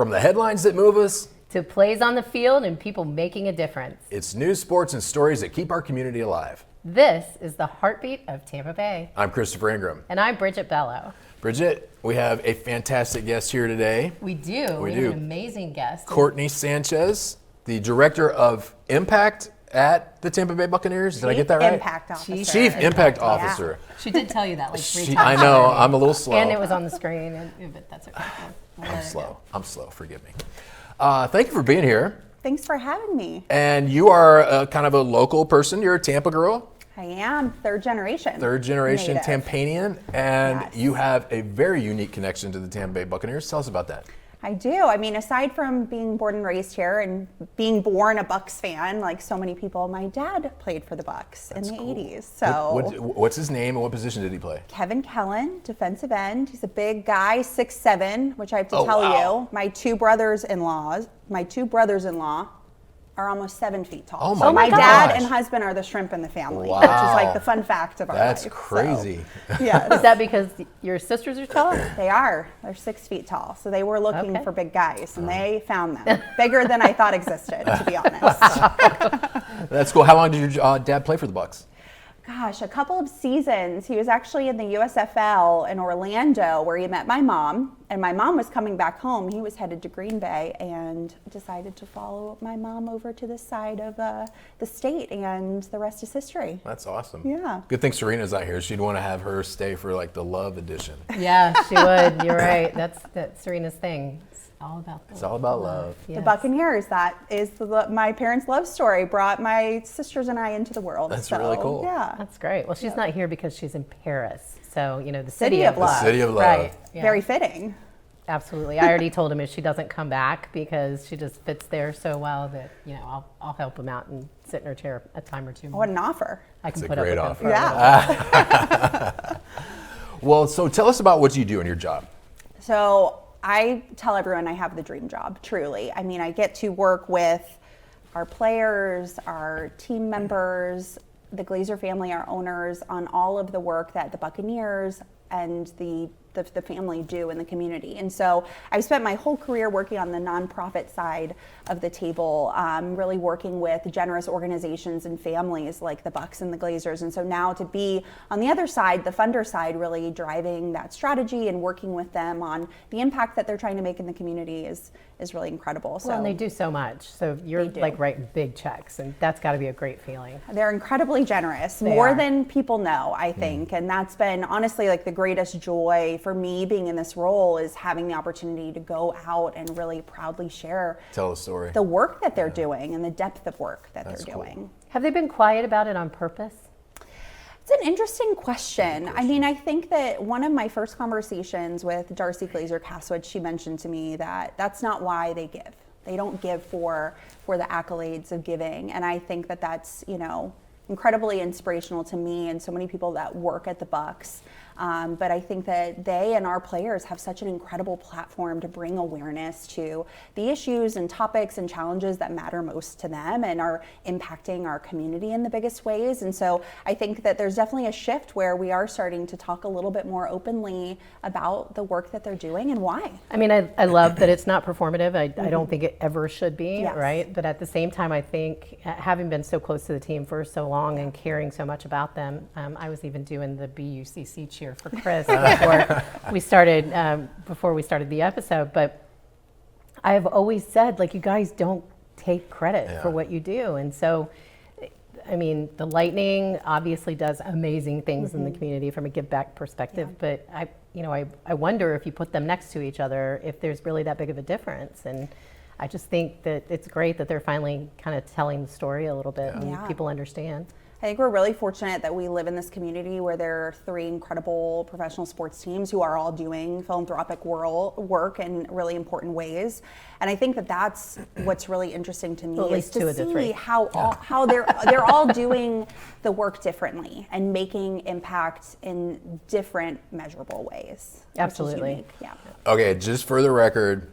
From the headlines that move us to plays on the field and people making a difference. It's news, sports, and stories that keep our community alive. This is the Heartbeat of Tampa Bay. I'm Christopher Ingram. And I'm Bridgette Bello. Bridgette, we have a fantastic guest here today. We do. We have an amazing guest. Kourtney Sanchez, the Director of Impact at the Tampa Bay Buccaneers. Did I get that right? Impact Officer. Chief Impact Officer. Yeah. She did tell you that like 3 times. I know. I'm a little slow. And it was on the screen, but that's okay. I'm slow. Forgive me. Thank you for being here. Thanks for having me. And you are kind of a local person. You're a Tampa girl. I am. Third generation Native. Tampanian. And yes. You have a very unique connection to the Tampa Bay Buccaneers. Tell us about that. I do. I mean, aside from being born and raised here and being born a Bucs fan, like so many people, my dad played for the Bucs in the 80s. So what's his name and what position did he play? Kevin Kellen, defensive end. He's a big guy, 6'7", which I have to tell you, my two brothers-in-law are almost 7 feet tall. Oh so my gosh. dad and husband are the shrimp in the family, which is like the fun fact of our life. That's crazy. So, yes. Is that because your sisters are tall? They are. They're 6 feet tall. So they were looking for big guys, and they found them. Bigger than I thought existed, to be honest. That's cool. How long did your dad play for the Bucs? Gosh, a couple of seasons. He was actually in the USFL in Orlando where he met my mom, and my mom was coming back home. He was headed to Green Bay and decided to follow my mom over to this side of the state, and the rest is history. That's awesome. Yeah. Good thing Serena's not here. She'd want to have her stay for like the love edition. Yeah, she would. You're right. That's Serena's thing. It's all about love. Yes. The Buccaneers, that is my parents' love story, brought my sisters and I into the world. That's really cool. Yeah. That's great. Well, she's not here because she's in Paris. So, the city of love. The city of love. Right. Yeah. Very fitting. Absolutely. I already told him if she doesn't come back because she just fits there so well that, I'll help him out and sit in her chair a time or two more. What an offer. I can It's put a great up with offer. Yeah. Well, so tell us about what you do in your job. So I tell everyone I have the dream job, truly. I mean, I get to work with our players, our team members, the Glazer family, our owners, on all of the work that the Buccaneers and the family do in the community. And so I've spent my whole career working on the nonprofit side of the table, really working with generous organizations and families like the Bucs and the Glazers. And so now to be on the other side, the funder side, really driving that strategy and working with them on the impact that they're trying to make in the community is really incredible. So, well, and they do so much. So you're like writing big checks, and that's got to be a great feeling. They're incredibly generous, more than people know, I think. And that's been honestly like the greatest joy for me being in this role, is having the opportunity to go out and really proudly share the work that they're doing and the depth of work that they're doing. Have they been quiet about it on purpose? It's an interesting question. I mean, I think that one of my first conversations with Darcy Glazer-Caswood, she mentioned to me that that's not why they give. They don't give for the accolades of giving. And I think that that's, incredibly inspirational to me and so many people that work at the Bucs. But I think that they and our players have such an incredible platform to bring awareness to the issues and topics and challenges that matter most to them and are impacting our community in the biggest ways. And so I think that there's definitely a shift where we are starting to talk a little bit more openly about the work that they're doing and why. I mean, I love that it's not performative. I don't think it ever should be, right? But at the same time, I think having been so close to the team for so long and caring so much about them, I was even doing the BUCC cheer for Chris before we started the episode. But I have always said, like, you guys don't take credit for what you do. And so, I mean, the Lightning obviously does amazing things in the community from a give back perspective, but I wonder if you put them next to each other, if there's really that big of a difference. And I just think that it's great that they're finally kind of telling the story a little bit and people understand. I think we're really fortunate that we live in this community where there are 3 incredible professional sports teams who are all doing philanthropic work in really important ways. And I think that that's what's really interesting to me, is to see how they're all doing the work differently and making impact in different measurable ways. Absolutely. Yeah. Okay, just for the record,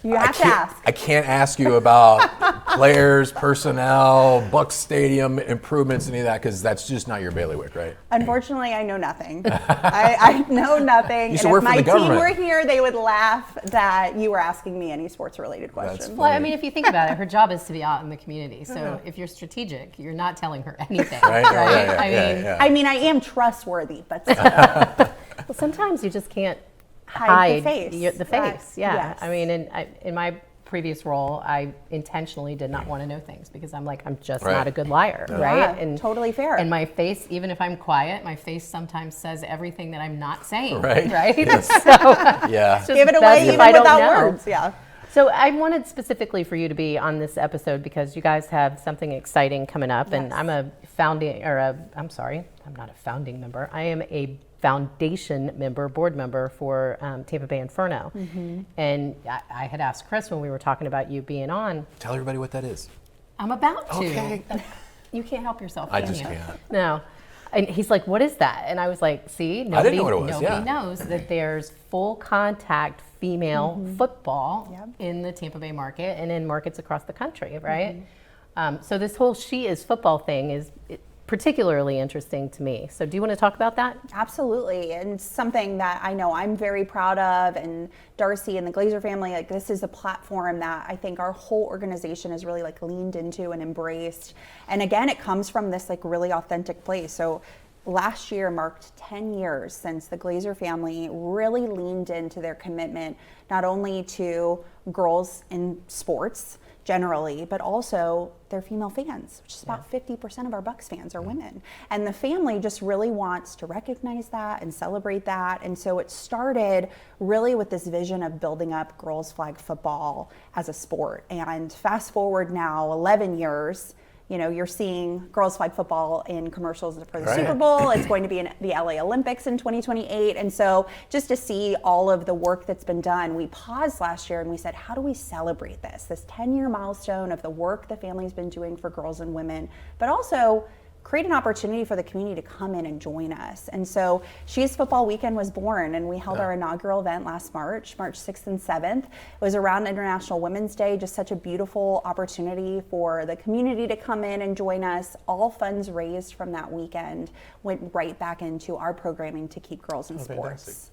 You have to ask. I can't ask you about players, personnel, Bucs Stadium improvements, any of that, because that's just not your bailiwick, right? Unfortunately, I know nothing. I know nothing. You And work if for my the team government. were here, they would laugh that you were asking me any sports-related questions. Well, I mean, if you think about it, her job is to be out in the community. So if you're strategic, you're not telling her anything, Right? right? I mean, I am trustworthy, but still. Well, sometimes you just can't Hide the face. The face, Right. yeah. Yes. I mean, in my previous role, I intentionally did not want to know things because I'm like, I'm just Right. not a good liar, Yeah, right? And totally fair. And my face, even if I'm quiet, my face sometimes says everything that I'm not saying, Right. right? Yes. So Yeah. it's just Give it best away if even I don't without know. words. Yeah. So I wanted specifically for you to be on this episode because you guys have something exciting coming up, and I'm not a founding member. I am a foundation member, board member for Tampa Bay Inferno. And I had asked Chris when we were talking about you being on. Tell everybody what that is. I'm about to. Okay. You can't help yourself, I can just you? can't. No. And he's like, what is that? And I was like, see, I nobody, didn't know what it was, nobody yeah. knows that there's full contact female football Yep. in the Tampa Bay market and in markets across the country, right? So this whole She Is Football thing is particularly interesting to me. So do you want to talk about that? Absolutely, and something that I know I'm very proud of, and Darcy and the Glazer family, like this is a platform that I think our whole organization has really like leaned into and embraced. And again, it comes from this like really authentic place. So last year marked 10 years since the Glazer family really leaned into their commitment, not only to girls in sports generally, but also their female fans, which is about 50% of our Bucs fans are women. And the family just really wants to recognize that and celebrate that. And so it started really with this vision of building up girls flag football as a sport. And fast forward now 11 years, you know, you're seeing girls flag football in commercials for the Right. Super Bowl. It's going to be in the LA Olympics in 2028. And so just to see all of the work that's been done, we paused last year and we said, how do we celebrate this 10-year milestone of the work the family's been doing for girls and women, but also create an opportunity for the community to come in and join us. And so She's Football Weekend was born, and we held our inaugural event last March 6th and 7th. It was around International Women's Day, just such a beautiful opportunity for the community to come in and join us. All funds raised from that weekend went right back into our programming to keep girls in sports. fantastic.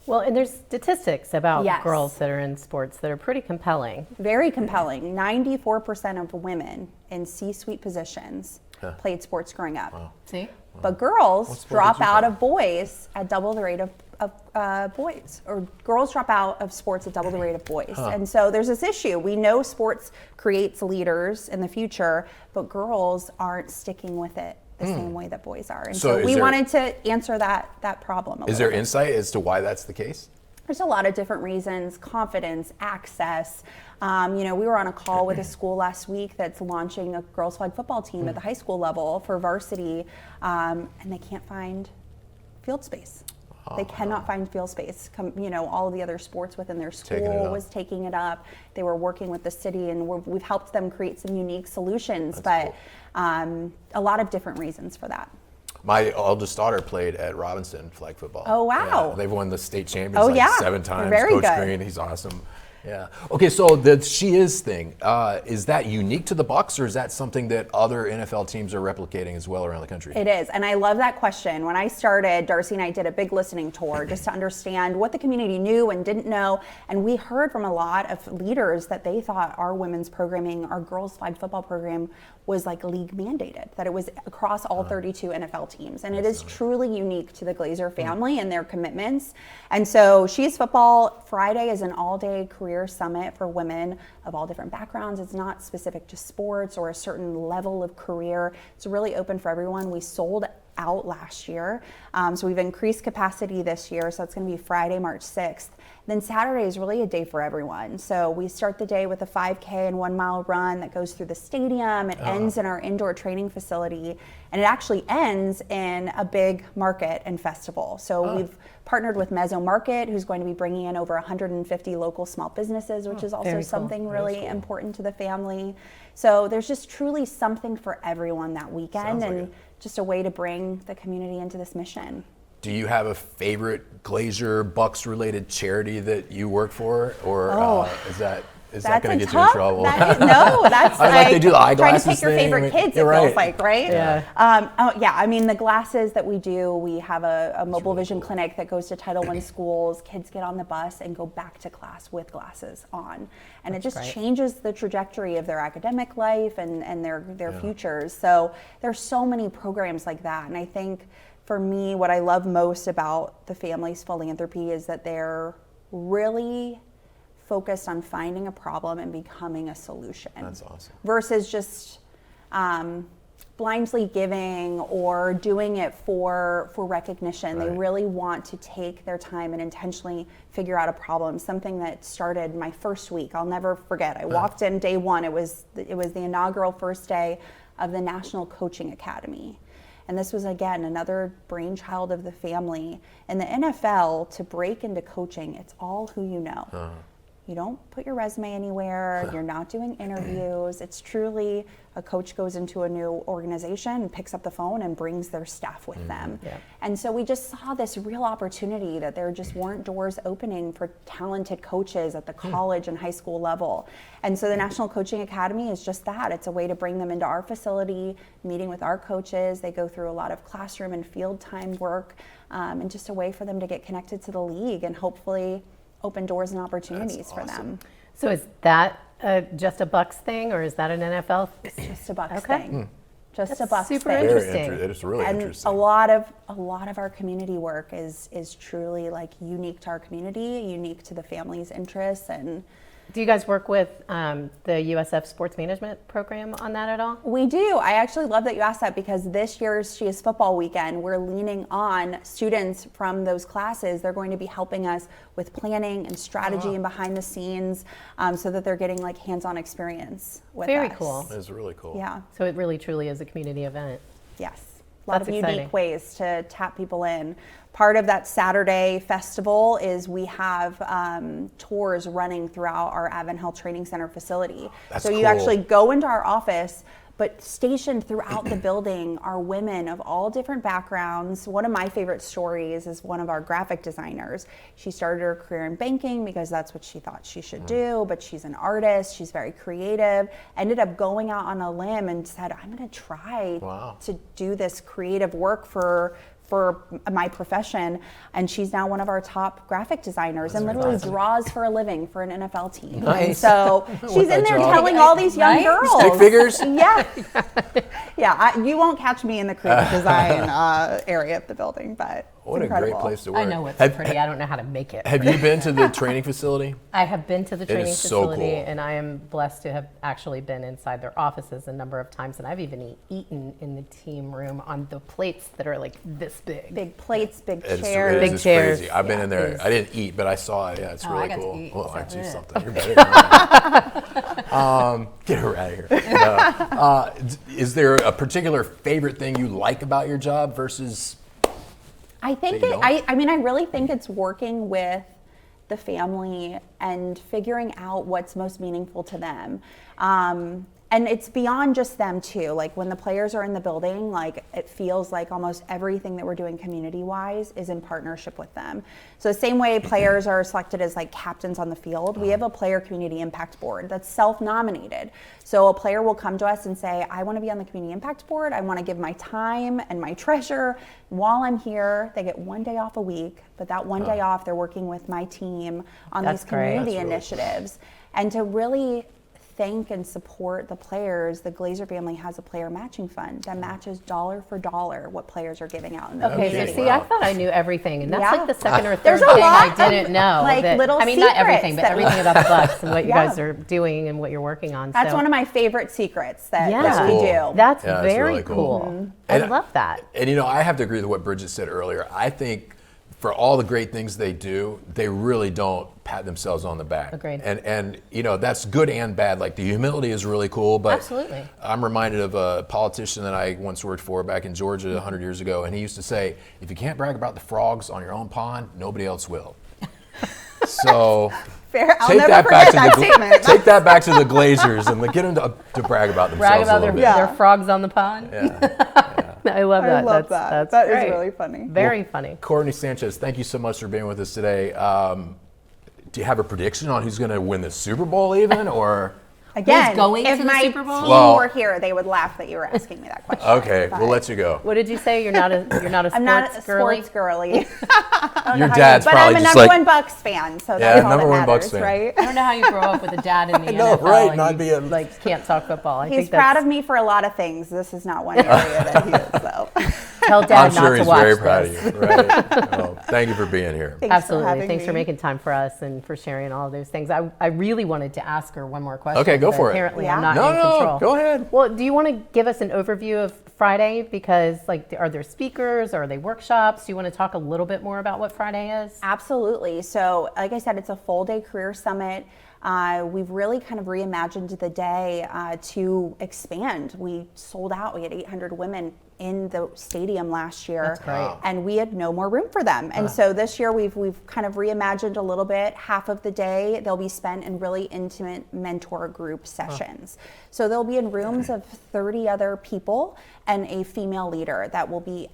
Well, and there's statistics about Yes. girls that are in sports that are pretty compelling. Very compelling. 94% of women in C-suite positions played sports growing up. See? But girls sport drop did you out play? of boys at double the rate of boys, or girls drop out of sports at double the rate of boys. And so there's this issue. We know sports creates leaders in the future, but girls aren't sticking with it the same way that boys are. And So so is we there- wanted to answer that problem. Is there insight as to why that's the case? There's a lot of different reasons: confidence, access. You know, we were on a call with a school last week that's launching a girls flag football team at the high school level for varsity, and they can't find field space. They cannot find field space. You know, all of the other sports within their Taking it school up. was taking it up. They were working with the city, and we've helped them create some unique solutions. That's A lot of different reasons for that. My oldest daughter played at Robinson flag football. Oh, wow. Yeah, they've won the state champions like yeah. 7 times. Very Coach good. Green, he's awesome. Yeah. Okay, so the She Is thing, is that unique to the Bucs, or is that something that other NFL teams are replicating as well around the country? It is, and I love that question. When I started, Darcy and I did a big listening tour just to understand what the community knew and didn't know, and we heard from a lot of leaders that they thought our women's programming, our girls flag football program, was like league mandated, that it was across all 32 NFL teams, and it is truly unique to the Glazer family and their commitments. And so She's Football Friday is an all-day career summit for women of all different backgrounds. It's not specific to sports or a certain level of career. It's really open for everyone. We sold out last year, so we've increased capacity this year, so it's going to be Friday, March 6th. Then Saturday is really a day for everyone. So we start the day with a 5K and 1 mile run that goes through the stadium. It ends in our indoor training facility, and it actually ends in a big market and festival. So we've partnered with Mezzo Market, who's going to be bringing in over 150 local small businesses, which is also very cool. something really important to the family. So there's just truly something for everyone that weekend, Sounds like and it. just a way to bring the community into this mission. do you have a favorite Glazer Bucs related charity that you work for, or is that going to get you in trouble? No, that's like they do the eyeglasses trying to pick your favorite kids. It feels like, right? Yeah. I mean, the glasses that we do, we have a mobile vision clinic that goes to Title I schools. Kids get on the bus and go back to class with glasses on, and it just changes the trajectory of their academic life and their futures. So there's so many programs like that, and I think for me, what I love most about the Family's Philanthropy is that they're really focused on finding a problem and becoming a solution. That's awesome. Versus just blindly giving or doing it for recognition. They really want to take their time and intentionally figure out a problem. Something that started my first week. I'll never forget. I walked in day one. It was the inaugural first day of the National Coaching Academy. And this was, again, another brainchild of the family. In the NFL, to break into coaching, it's all who you know. You don't put your resume anywhere. You're not doing interviews. It's truly a coach goes into a new organization and picks up the phone and brings their staff with them. Yeah. And so we just saw this real opportunity that there just weren't doors opening for talented coaches at the college and high school level. And so the National Coaching Academy is just that. It's a way to bring them into our facility, meeting with our coaches. They go through a lot of classroom and field time work, and just a way for them to get connected to the league and hopefully open doors and opportunities for them. So is that just a Bucs thing, or is that an NFL? It's just a Bucs thing. Just a Bucs super thing. interesting. It's really and interesting. a lot of our community work is truly like unique to our community, unique to the family's interests. And do you guys work with the USF Sports Management program on that at all? we do. I actually love that you asked that, because this year's She Is Football Weekend, we're leaning on students from those classes. They're going to be helping us with planning and strategy and behind the scenes, so that they're getting like hands-on experience with us. Very cool. It's really cool. Yeah. So it really truly is a community event. Yes. A lot That's of exciting. unique ways to tap people in. Part of that Saturday festival is we have tours running throughout our Advent Health Training Center facility. That's so you cool. actually go into our office, but stationed throughout the building are women of all different backgrounds. One of my favorite stories is one of our graphic designers. She started her career in banking because that's what she thought she should do, but she's an artist, she's very creative, ended up going out on a limb and said, I'm gonna try to do this creative work for my profession, and she's now one of our top graphic designers and literally draws for a living for an NFL team. Nice. And so she's in there telling all these young girls. Stick figures? Yeah. You won't catch me in the creative design area of the building, but what it's a great incredible. place to work. I know it's pretty. I don't know how to make it. Have you been to the training facility? I have been to the training is so facility, cool. and I am blessed to have actually been inside their offices a number of times, and I've even eaten in the team room on the plates that are like this big. Big plates, big It's chairs. Big chairs. crazy. I've been in there. It's- I didn't eat, but I saw it. Yeah, it's really I got to cool. eat, Well, so, I see yeah. something. You're better than me. Get her out of here. Is there a particular favorite thing you like about your job versus? I think I mean, I really think it's working with the family and figuring out what's most meaningful to them. And it's beyond just them too. Like when the players are in the building, like it feels like almost everything that we're doing community-wise is in partnership with them. So the same way players are selected as like captains on the field, we have a player community impact board that's self-nominated. So a player will come to us and say, I want to be on the community impact board. I want to give my time and my treasure. While I'm here, they get 1 day off a week, but that 1 day off, they're working with my team on That's these great. community That's really initiatives. And to really thank and support the players, the Glazer family has a player matching fund that matches dollar for dollar what players are giving out in the Okay, community. so see, I thought I knew everything, and that's Yeah. like the second or third There's a thing lot I didn't of, know. like, little I mean, not everything, secrets but that- everything about the Bucs and what you Yeah. guys are doing and what you're working on. That's so. one of my favorite secrets that Yeah. we cool. do. That's Yeah, that's very really cool. cool. I And- love that. And you know, I have to agree with what Bridgette said earlier. I think for all the great things they do, they really don't pat themselves on the back. Agreed. And you know, that's good and bad. Like the humility is really cool, but Absolutely. I'm reminded of a politician that I once worked for back in Georgia 100 years ago, and he used to say, if you can't brag about the frogs on your own pond, nobody else will. So Fair. I'll take never that forget back to that the statement. take that back to the Glazers and get them to brag about themselves Brag a about little their bit. frogs on the pond. Yeah. I love that. I love That's that. That great. is really funny. Very funny. Kourtney Sanchez, thank you so much for being with us today. Do you have a prediction on who's going to win the Super Bowl even, or? Again, going if to the my Super Bowl? team Well- were here, they would laugh that you were asking me that question. Okay, but we'll let you go. What did you say? You're not a sports I'm not a girly? sports girly. Your dad's But probably I'm a just number like, one Bucs fan, so Yeah, that's all number that one Bucs matters, fan. right? I don't know how you grow up with a dad in the know, NFL right? and Not you, being- like can't talk football. I He's think proud that's, of me for a lot of things. This is not one area that he is, though. Tell dad I'm sure not to he's watch very this. proud of you. Right? Well, thank you for being here. Thanks Absolutely. For having Thanks for me. making time for us and for sharing all of those things. I really wanted to ask her one more question. Okay, go but for it. Apparently, Yeah. I'm not No, in no, control. go ahead. Well, do you want to give us an overview of Friday? Because, like, are there speakers? Are they workshops? Do you want to talk a little bit more about what Friday is? Absolutely. So, like I said, it's a full day career summit. We've really kind of reimagined the day to expand. We sold out. We had 800 women in the stadium last year. That's great. Wow. And we had no more room for them. And so this year we've kind of reimagined a little bit. Half of the day they'll be spent in really intimate mentor group sessions. So they'll be in rooms of 30 other people and a female leader that will be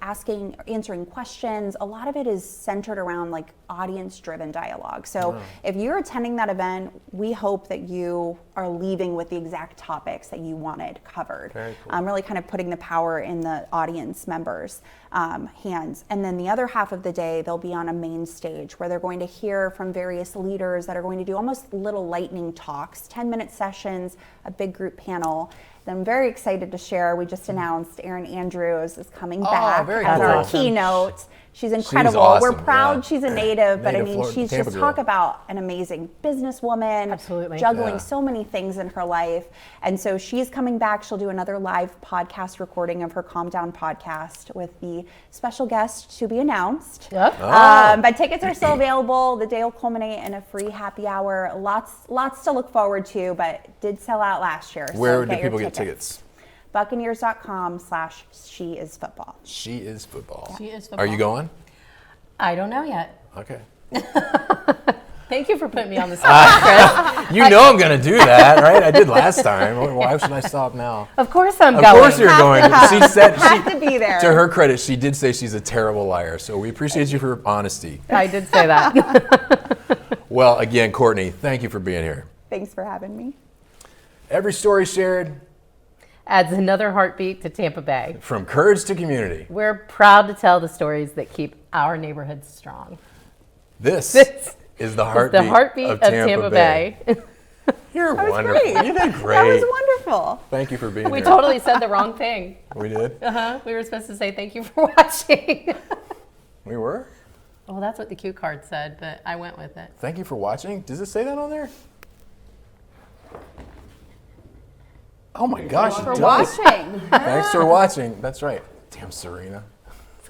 answering questions. A lot of it is centered around like audience-driven dialogue. So if you're attending that event, we hope that you are leaving with the exact topics that you wanted covered. Very cool. Really kind of putting the power in the audience members' hands. And then the other half of the day, they'll be on a main stage where they're going to hear from various leaders that are going to do almost little lightning talks, 10-minute sessions, a big group panel. And I'm very excited to share, we just announced Erin Andrews is coming back very as cool. our Awesome. keynote. She's incredible. awesome, We're proud yeah. she's a native, but I Native mean, Florida, she's Tampa just girl. talk about an amazing businesswoman, Absolutely. juggling Yeah. so many things in her life. And so she's coming back. She'll do another live podcast recording of her Calm Down podcast with the special guest to be announced. Yep. But tickets are still available. The day will culminate in a free happy hour. Lots to look forward to, but did sell out last year. Where so do get your people get tickets? Buccaneers.com/sheisfootball. She is football. She is Are you football. going? I don't know yet. Okay. Thank you for putting me on the spot, Chris. You know I'm going to do that, right? I did last time. Why should I stop now? Of course I'm Of going. course you're going. She said Have to be there. to her credit, she did say she's a terrible liar. So we appreciate you for your honesty. I did say that. Well, again, Kourtney, thank you for being here. Thanks for having me. Every story shared, Adds another heartbeat to Tampa Bay. from courage to community. We're proud to tell the stories that keep our neighborhoods strong. This This is the It's heartbeat, the heartbeat of Tampa Bay. You're That was wonderful. great. You did That great. was wonderful. Thank you for being We here. totally said the wrong thing. We did? We were supposed to say thank you for watching. We were? Well, that's what the cue card said, but I went with it. Thank you for watching. Does it say that on there? Oh my gosh, it For does. watching. Thanks for watching. That's right. Damn, Serena.